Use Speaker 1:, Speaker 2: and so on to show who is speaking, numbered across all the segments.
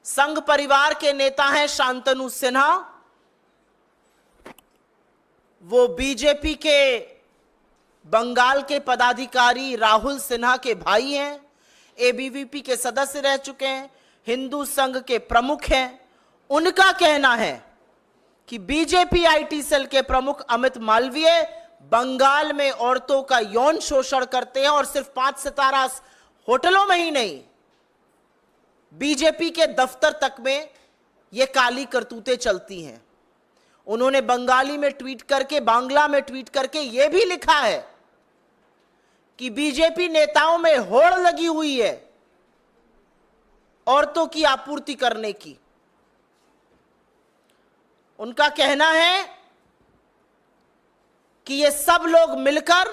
Speaker 1: संघ परिवार के नेता हैं शांतनु सिन्हा, वो बीजेपी के बंगाल के पदाधिकारी राहुल सिन्हा के भाई हैं, एबीवीपी के सदस्य रह चुके हैं, हिंदू संघ के प्रमुख हैं। उनका कहना है कि बीजेपी आईटी सेल के प्रमुख अमित मालवीय बंगाल में औरतों का यौन शोषण करते हैं और सिर्फ 5 सितारा होटलों में ही नहीं, बीजेपी के दफ्तर तक में ये काली करतूतें चलती हैं। उन्होंने बंगाली में ट्वीट करके, बांग्ला में ट्वीट करके यह भी लिखा है कि बीजेपी नेताओं में होड़ लगी हुई है औरतों की आपूर्ति करने की। उनका कहना है कि ये सब लोग मिलकर,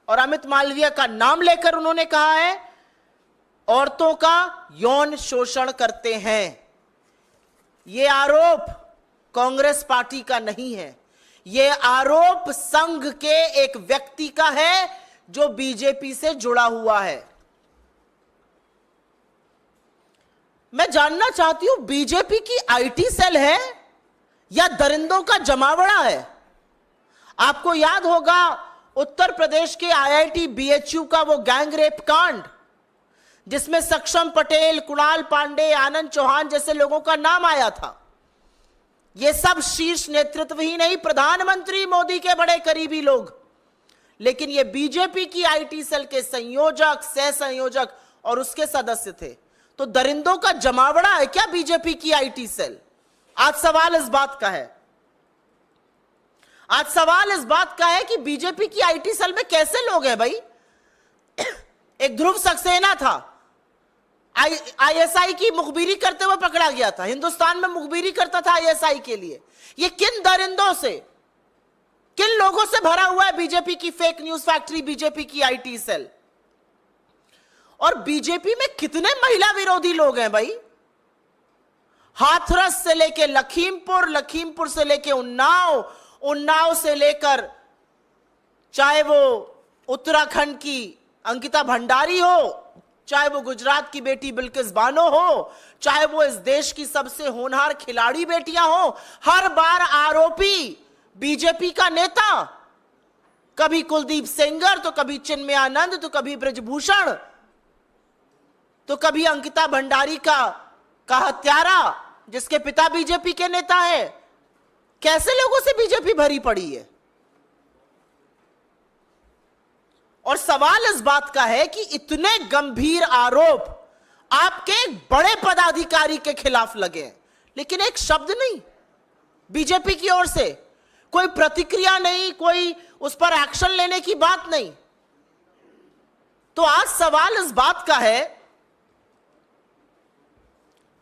Speaker 1: और अमित मालवीय का नाम लेकर उन्होंने कहा है, औरतों का यौन शोषण करते हैं। ये आरोप कांग्रेस पार्टी का नहीं है, ये आरोप संघ के एक व्यक्ति का है जो बीजेपी से जुड़ा हुआ है। मैं जानना चाहती हूं, बीजेपी की आईटी सेल है या दरिंदों का जमावड़ा है? आपको याद होगा उत्तर प्रदेश के आईआईटी बीएचयू का वो गैंग रेप कांड, जिसमें सक्षम पटेल, कुणाल पांडे, आनंद चौहान जैसे लोगों का नाम आया था। ये सब शीर्ष नेतृत्व ही नहीं, प्रधानमंत्री मोदी के बड़े करीबी लोग, लेकिन ये बीजेपी की आईटी सेल के संयोजक, सह संयोजक और उसके सदस्य थे। तो दरिंदों का जमावड़ा है क्या बीजेपी की आईटी सेल? आज सवाल इस बात का है, आज सवाल इस बात का है कि बीजेपी की आईटी सेल में कैसे लोग हैं भाई? एक ध्रुव सक्सेना था, आईएसआई की मुखबिरी करते हुए पकड़ा गया था, हिंदुस्तान में मुखबिरी करता था आईएसआई के लिए। ये किन दरिंदों से, किन लोगों से भरा हुआ है बीजेपी की फेक न्यूज फैक्ट्री, बीजेपी की आईटी सेल? और बीजेपी में कितने महिला विरोधी लोग हैं भाई? हाथरस से लेके लखीमपुर, लखीमपुर से लेके उन्नाव, उन्नाव से लेकर चाहे वो उत्तराखंड की अंकिता भंडारी हो, चाहे वो गुजरात की बेटी बिल्किस बानो हो, चाहे वो इस देश की सबसे होनहार खिलाड़ी बेटियां हो, हर बार आरोपी बीजेपी का नेता, कभी कुलदीप सेंगर, तो कभी चिन्मय आनंद, तो कभी ब्रजभूषण, तो कभी अंकिता भंडारी का हत्यारा जिसके पिता बीजेपी के नेता है। कैसे लोगों से बीजेपी भरी पड़ी है? और सवाल इस बात का है कि इतने गंभीर आरोप आपके एक बड़े पदाधिकारी के खिलाफ लगे, लेकिन एक शब्द नहीं बीजेपी की ओर से, कोई प्रतिक्रिया नहीं, कोई उस पर एक्शन लेने की बात नहीं। तो आज सवाल इस बात का है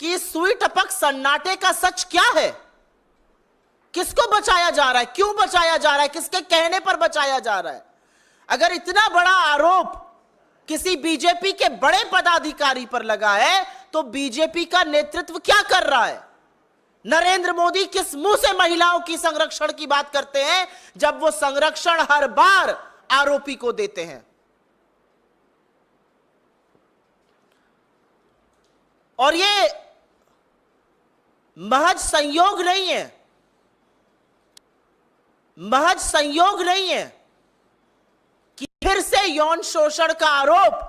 Speaker 1: कि इस सुई टपक सन्नाटे का सच क्या है? किसको बचाया जा रहा है? क्यों बचाया जा रहा है? किसके कहने पर बचाया जा रहा है? अगर इतना बड़ा आरोप किसी बीजेपी के बड़े पदाधिकारी पर लगा है, तो बीजेपी का नेतृत्व क्या कर रहा है? नरेंद्र मोदी किस मुंह से महिलाओं की संरक्षण की बात करते हैं, जब वो संरक्षण हर बार आरोपी को देते हैं? और ये महज संयोग नहीं है, महज संयोग नहीं है कि फिर से यौन शोषण का आरोप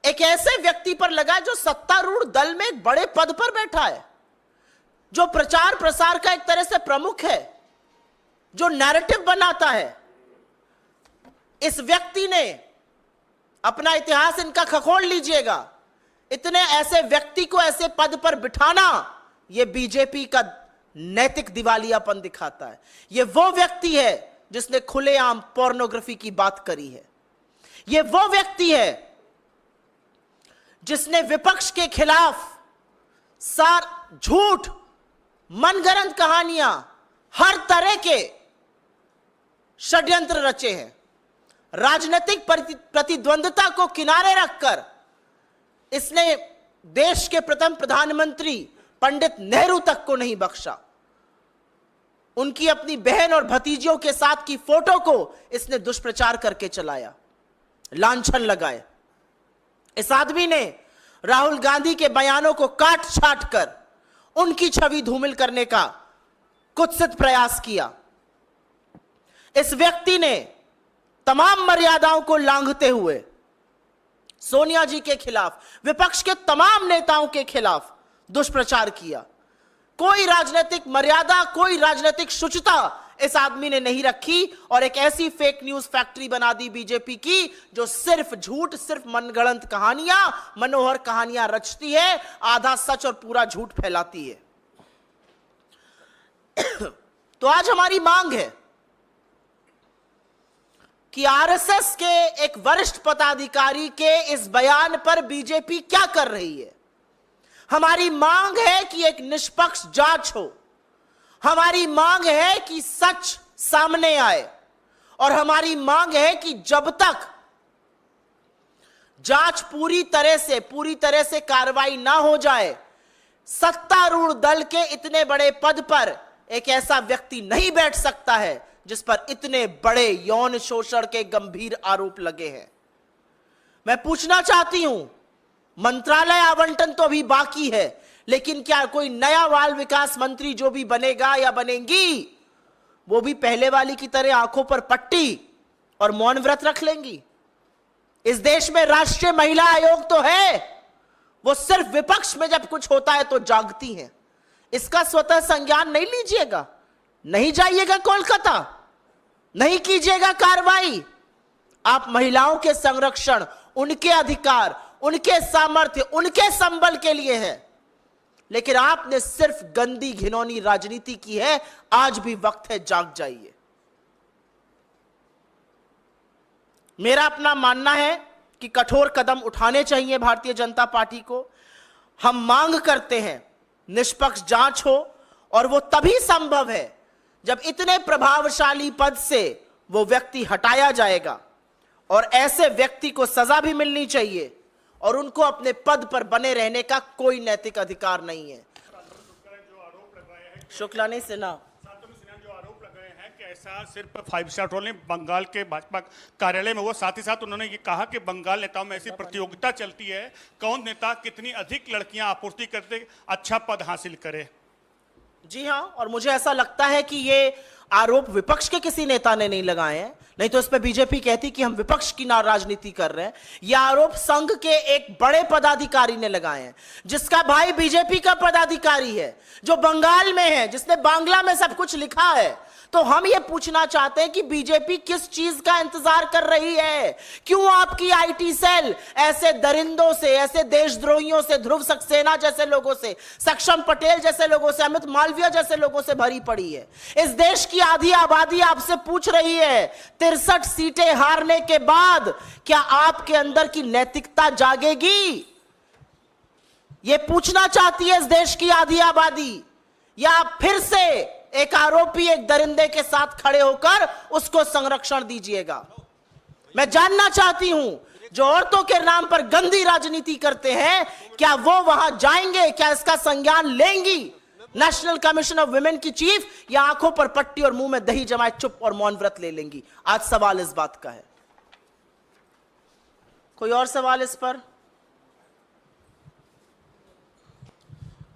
Speaker 1: एक ऐसे व्यक्ति पर लगा जो सत्तारूढ़ दल में एक बड़े पद पर बैठा है, जो प्रचार प्रसार का एक तरह से प्रमुख है, जो नैरेटिव बनाता है। इस व्यक्ति ने अपना इतिहास इनका खखोल लीजिएगा, इतने ऐसे व्यक्ति को ऐसे पद पर बिठाना यह बीजेपी का नैतिक दिवालियापन दिखाता है। यह वो व्यक्ति है जिसने खुलेआम पोर्नोग्राफी की बात करी है, यह वो व्यक्ति है जिसने विपक्ष के खिलाफ झूठ, मनगढ़ंत कहानियां, हर तरह के षड्यंत्र रचे हैं। राजनीतिक प्रतिद्वंद्विता को किनारे रखकर इसने देश के प्रथम प्रधानमंत्री पंडित नेहरू तक को नहीं बख्शा। उनकी अपनी बहन और भतीजियों के साथ की फोटो को इसने दुष्प्रचार करके चलाया, लांछन लगाए। इस आदमी ने राहुल गांधी के बयानों को काट छाट कर उनकी छवि धूमिल करने का कुत्सित प्रयास किया। इस व्यक्ति ने तमाम मर्यादाओं को लांघते हुए सोनिया जी के खिलाफ, विपक्ष के तमाम नेताओं के खिलाफ दुष्प्रचार किया। कोई राजनीतिक मर्यादा, कोई राजनीतिक शुचिता इस आदमी ने नहीं रखी और एक ऐसी फेक न्यूज फैक्ट्री बना दी बीजेपी की, जो सिर्फ झूठ, सिर्फ मनगढ़ंत कहानियां, मनोहर कहानियां रचती है, आधा सच और पूरा झूठ फैलाती है। तो आज हमारी मांग है कि आरएसएस के एक वरिष्ठ पदाधिकारी के इस बयान पर बीजेपी क्या कर रही है। हमारी मांग है कि एक निष्पक्ष जांच हो। हमारी मांग है कि सच सामने आए और हमारी मांग है कि जब तक जांच पूरी तरह से कार्रवाई ना हो जाए, सत्तारूढ़ दल के इतने बड़े पद पर एक ऐसा व्यक्ति नहीं बैठ सकता है जिस पर इतने बड़े यौन शोषण के गंभीर आरोप लगे हैं। मैं पूछना चाहती हूं, मंत्रालय आवंटन तो अभी बाकी है, लेकिन क्या कोई नया बाल विकास मंत्री जो भी बनेगा या बनेंगी, वो भी पहले वाली की तरह आंखों पर पट्टी और मौन व्रत रख लेंगी? इस देश में राष्ट्रीय महिला आयोग तो है, वो सिर्फ विपक्ष में जब कुछ होता है तो जागती हैं। इसका स्वतः संज्ञान नहीं लीजिएगा, नहीं जाइएगा कोलकाता, नहीं कीजिएगा कार्रवाई। आप महिलाओं के संरक्षण, उनके अधिकार, उनके सामर्थ्य, उनके संबल के लिए है, लेकिन आपने सिर्फ गंदी घिनौनी राजनीति की है। आज भी वक्त है, जाग जाइए। मेरा अपना मानना है कि कठोर कदम उठाने चाहिए भारतीय जनता पार्टी को। हम मांग करते हैं निष्पक्ष जांच हो, और वो तभी संभव है जब इतने प्रभावशाली पद से वो व्यक्ति हटाया जाएगा, और ऐसे व्यक्ति को सजा भी मिलनी चाहिए, और उनको अपने पद पर बने रहने का कोई नैतिक अधिकार नहीं है। शुक्ला ने सिन्हा
Speaker 2: जो आरोप लगाए हैं कि ऐसा सिर्फ 5 स्टार होटल ने बंगाल के भाजपा कार्यालय में हुआ, साथ ही साथ उन्होंने ये कहा कि बंगाल नेताओं में ऐसी प्रतियोगिता चलती है, कौन नेता कितनी अधिक लड़कियां आपूर्ति करते अच्छा पद हासिल करे।
Speaker 1: जी हां, और मुझे ऐसा लगता है कि ये आरोप विपक्ष के किसी नेता ने नहीं लगाए हैं, नहीं तो इस पे बीजेपी कहती कि हम विपक्ष की ना राजनीति कर रहे हैं। यह आरोप संघ के एक बड़े पदाधिकारी ने लगाए हैं, जिसका भाई बीजेपी का पदाधिकारी है, जो बंगाल में है, जिसने बांग्ला में सब कुछ लिखा है। तो हम ये पूछना चाहते हैं कि बीजेपी किस चीज का इंतजार कर रही है? क्यों आपकी आईटी सेल ऐसे दरिंदों से, ऐसे देशद्रोहियों से, ध्रुव सक्सेना जैसे लोगों से, सक्षम पटेल जैसे लोगों से, अमित मालवीय जैसे लोगों से भरी पड़ी है? इस देश की आधी आबादी आपसे पूछ रही है, 63 सीटें हारने के बाद क्या आपके अंदर की नैतिकता जागेगी? ये पूछना चाहती है इस देश की आधी आबादी, या फिर से एक आरोपी, एक दरिंदे के साथ खड़े होकर उसको संरक्षण दीजिएगा? मैं जानना चाहती हूं, जो औरतों के नाम पर गंदी राजनीति करते हैं, क्या वो वहां जाएंगे? क्या इसका संज्ञान लेंगी नेशनल कमीशन ऑफ वुमेन की चीफ, या आंखों पर पट्टी और मुंह में दही जमाए चुप और मौन व्रत ले लेंगी? आज सवाल इस बात का है। कोई और सवाल इस पर?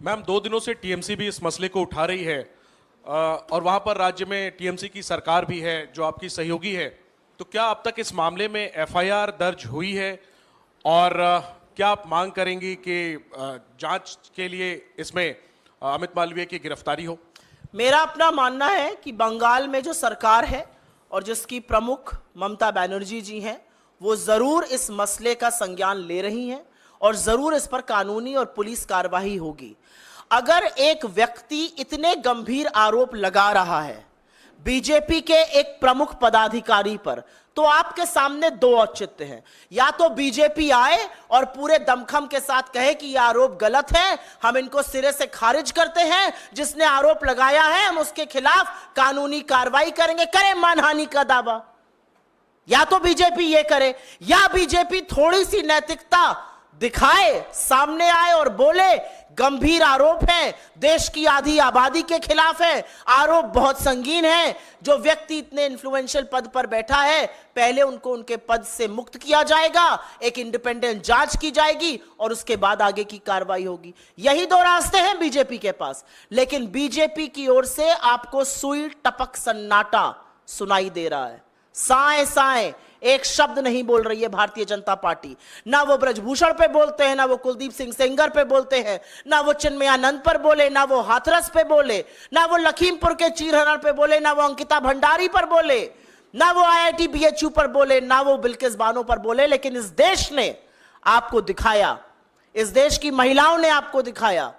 Speaker 3: मैम, 2 दिनों से टीएमसी भी इस मसले को उठा रही है, और वहां पर राज्य में टीएमसी की सरकार भी है जो आपकी सहयोगी है। तो क्या अब तक इस मामले में एफआईआर दर्ज हुई है, और क्या आप मांग करेंगी कि जांच के लिए इसमें अमित मालवीय की गिरफ्तारी हो?
Speaker 1: मेरा अपना मानना है कि बंगाल में जो सरकार है और जिसकी प्रमुख ममता बनर्जी जी हैं, वो जरूर इस मसले का संज्ञान ले रही हैं, और जरूर इस पर कानूनी और पुलिस कार्रवाई होगी। अगर एक व्यक्ति इतने गंभीर आरोप लगा रहा है बीजेपी के एक प्रमुख पदाधिकारी पर, तो आपके सामने 2 औचित्य हैं। या तो बीजेपी आए और पूरे दमखम के साथ कहे कि यह आरोप गलत है, हम इनको सिरे से खारिज करते हैं, जिसने आरोप लगाया है हम उसके खिलाफ कानूनी कार्रवाई करेंगे, करें मानहानि का दावा। या तो बीजेपी ये करे, या बीजेपी थोड़ी सी नैतिकता दिखाए, सामने आए और बोले गंभीर आरोप है, देश की आधी आबादी के खिलाफ है, आरोप बहुत संगीन है। जो व्यक्ति इतने इन्फ्लुएंशियल पद पर बैठा है, पहले उनको उनके पद से मुक्त किया जाएगा, एक इंडिपेंडेंट जांच की जाएगी और उसके बाद आगे की कार्रवाई होगी। यही दो रास्ते हैं बीजेपी के पास। लेकिन बीजेपी की ओर से आपको सुई टपक सन्नाटा सुनाई दे रहा है। साए साए एक शब्द नहीं बोल रही है भारतीय जनता पार्टी। ना वो ब्रजभूषण पे बोलते हैं, ना वो कुलदीप सिंह सेंगर पे बोलते हैं, ना वो चिन्मयानंद पर बोले, ना वो हाथरस पे बोले, ना वो लखीमपुर के चीरहरण पे बोले, ना वो अंकिता भंडारी पर बोले, ना वो IIT BHU पर बोले, ना वो बिल्किस बानो पर बोले। लेकिन इस देश ने आपको दिखाया, इस देश की महिलाओं ने आपको दिखाया,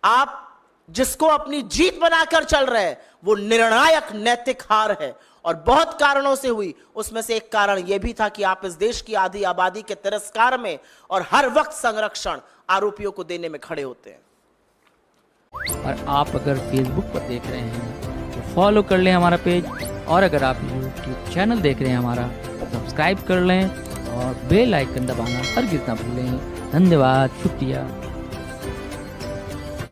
Speaker 1: आप जिसको अपनी जीत बनाकर चल रहे हैं वो निर्णायक नैतिक हार है। और बहुत कारणों से हुई, उसमें से एक कारण यह भी था कि आप इस देश की आधी आबादी के तिरस्कार में और हर वक्त संरक्षण आरोपियों को देने में खड़े होते हैं।
Speaker 4: और आप अगर फेसबुक पर देख रहे हैं तो फॉलो कर लें हमारा पेज, और अगर आप यूट्यूब चैनल देख रहे हैं हमारा, सब्सक्राइब कर लें और बेल आइकन दबाना हरगिज़ ना भूलें। धन्यवाद, शुक्रिया।